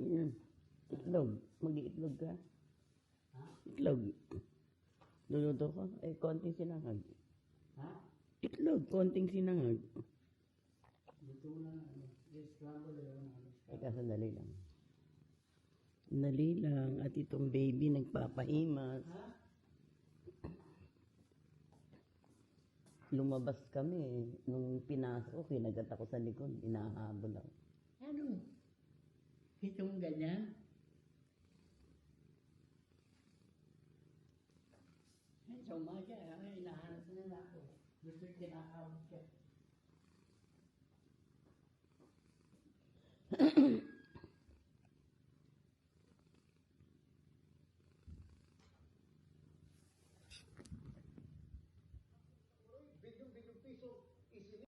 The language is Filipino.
Yan. Itlog. Mag-iitlog ka. Itlog. Luluto ko. Eh, konting sinangag. Itlog. Konting sinangag. Teka, sandali lang. Sandali lang. At itong baby nagpapahimas. Lumabas kami. Nung pinasok, kinagat ako sa likod. Inahabol ako. Ano? Itong ganyan? Sa umaga, hinahanap nila ako. Gusto kinakawag siya. Bilyong piso.